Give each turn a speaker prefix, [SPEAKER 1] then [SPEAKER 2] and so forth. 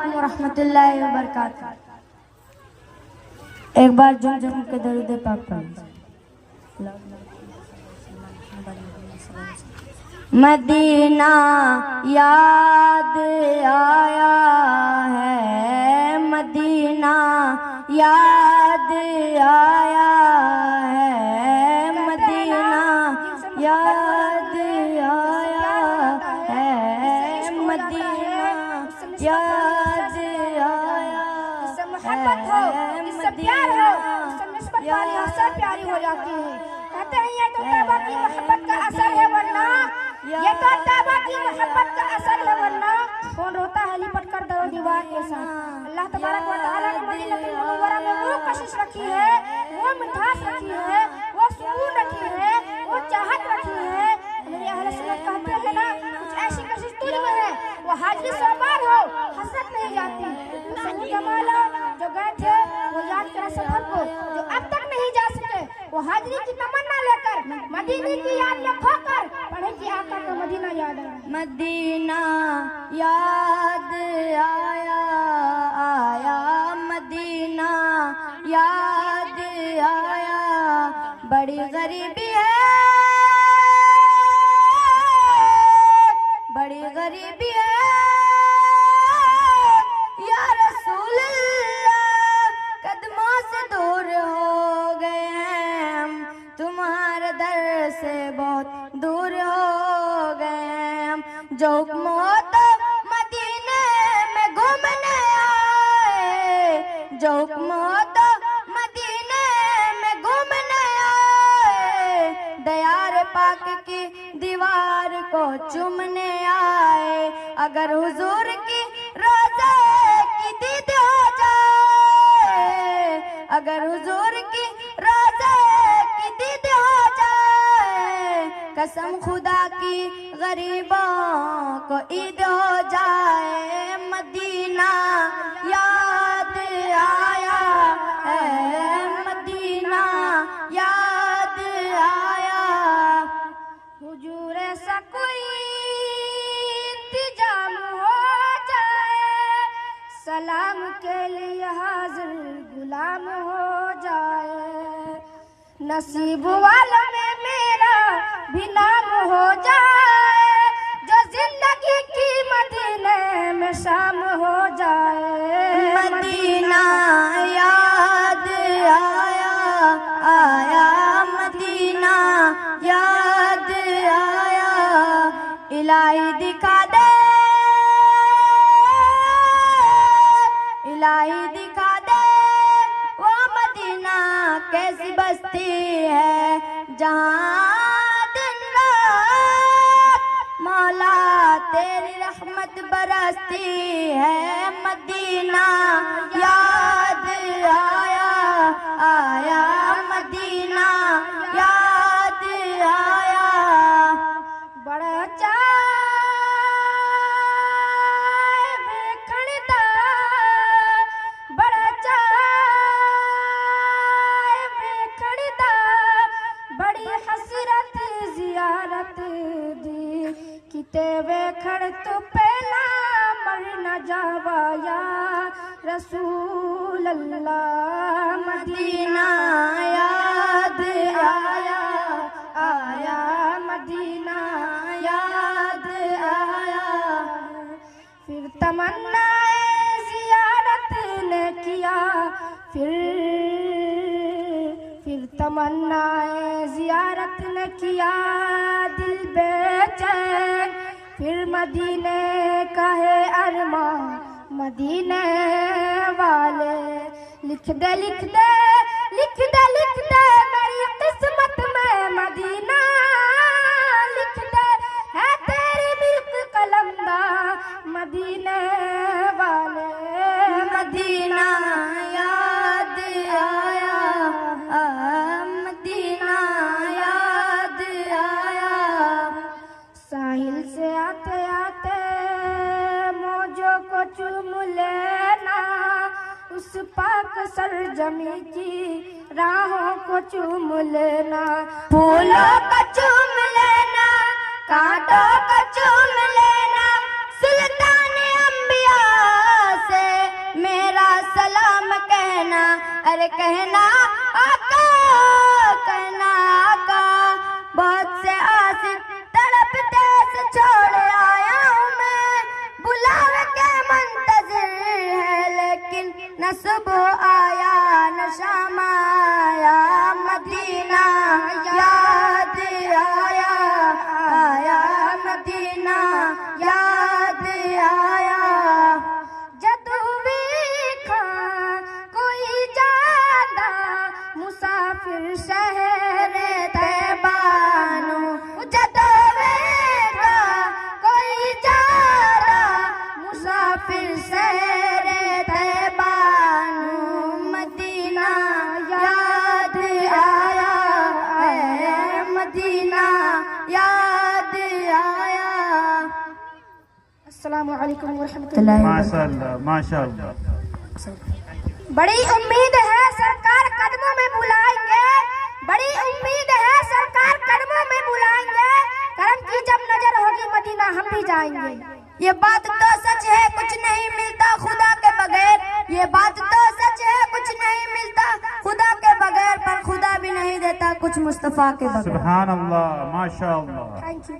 [SPEAKER 1] वालेकुम रहमतुल्लाहि व बरकातहू। एक बार झुम के दरूद पाक पढ़। मदीना याद आया है, मदीना याद आया है, मदीना याद आया है, मदीना याद आया
[SPEAKER 2] इससे मोहब्बत हो, इससे प्यार हो, इससे निस्बत वाली असर प्यारी हो जाती है। कहते हैं ये तो तौबा की मोहब्बत का असर है, वरना ये तो तौबा की मोहब्बत का असर है, वरना कौन रोता है लिपट कर दरो दीवार के साथ। अल्लाह तबारक व तआला ने मदीनतुल मुनव्वरा में वो कशिश रखी है, वो मिठास रखी है, वो सुकून रखी है, वो चाहत रखी है। मेरे अहले सुन्नत कहते हैं ना, कुछ ऐसी कशिश तुझ में है, वो हाजिरी सोमवार हो हसरत नहीं जाती। सही जमाला जो गए थे वो याद करा सफर को, जो अब तक नहीं जा सके वो हाजिरी की तमन्ना लेकर मदीने की याद में खोकर पढ़े कि आका का मदीना याद आया।
[SPEAKER 1] मदीना याद आया आया, मदीना याद आया, बड़ी गरीबी है, बड़ी गरीबी है या रसूल अल्लाह, कदमों से दूर हो गए हम, तुम्हारे दर से बहुत दूर हो गए हम। जो हुक्म हो तो मदीने में घूमने आए, जो हुक्म हो तो मदीने में घूमने आए, दयार पाक की दीवार को चूमने आए। अगर हुजूर की रोज़े की दीद हो जाए, अगर हुजूर की रोज़े की दीद हो जाए, कसम खुदा की गरीबों को ईद हो जाए। मदीना याद आया है, मदीना याद आया।
[SPEAKER 2] हुजूर ऐसा कोई इंतजाम हो जाए, सलाम के लिए हाजिर गुलाम हो जाए। नसीब वालों में मेरा भी नाम हो जाए, जो जिंदगी की मदीने में शाम हो जाए।
[SPEAKER 1] मदीना याद आया आया, मदीना याद आया, इलाही दिखा दे, इलाही दिखा दे वो मदीना कैसी बस्ती है, जहाँ दिन रात मौला तेरी रहमत बरसती है। मदीना याद आया आया, मदीना याद आया।
[SPEAKER 2] बड़ा चाय वेखणदा, बड़ा चाय वेखणदा, बड़ी हसरत जियारत दी, किते वेखण तो पहला मर न जावा या रसूल अल्लाह।
[SPEAKER 1] मदीना याद आया आया, मदीना याद आया।
[SPEAKER 2] फिर तमन्नाए जियारत ने किया, फिर तमन्नाए जियारत ने किया, दिल बेचैन फिर मदीने का है अरमा, मदीने वाले लिख दे लिख दे लिख दे लिख दे मेरी किस्मत में मदीना लिख दे, है तेरी मिल्क कलमदा मदीने वाले।
[SPEAKER 1] मदीना याद आया मदीना याद आया।
[SPEAKER 2] साहिल से आते आते मौजों को चूम लेना, उस पाक सरजमी की राहों को चूम लेना।
[SPEAKER 1] फूलों का चूम लेना, कांटों का चूम लेना, सुल्तान अंबिया से कहना, अरे कहना आका, कहना आका, बहुत से आशिक तड़पते से छोड़ आया हूँ मैं, बुलावे के मुंतजिर है लेकिन न सुबह आया न शाम आया, मदीना याद आया, आया मदीना याद आया।
[SPEAKER 2] जदू वेखा कोई जादा मुसाफिर शहर
[SPEAKER 1] तैबानू, जदू वेखा कोई जादा मुसाफिर शहर तैबानू, मदीना याद आया, है मदीना याद आया।
[SPEAKER 2] अस्सलामु अलैकुम व रहमतुल्लाहि व
[SPEAKER 3] माशाअल्लाह माशाअल्लाह।
[SPEAKER 2] बड़ी उम्मीद है सरकार कदमों में बुलाएंगे, बड़ी उम्मीद है सरकार कदमों में बुलाएंगे, करम की जब नजर होगी मदीना हम भी जाएंगे।
[SPEAKER 1] ये बात तो सच है कुछ नहीं मिलता खुदा के बगैर, ये बात तो सच है कुछ नहीं मिलता खुदा के बगैर, पर खुदा भी नहीं देता कुछ मुस्तफा के बगैर।
[SPEAKER 3] सुभान अल्लाह माशाअल्लाह।
[SPEAKER 2] Thank you.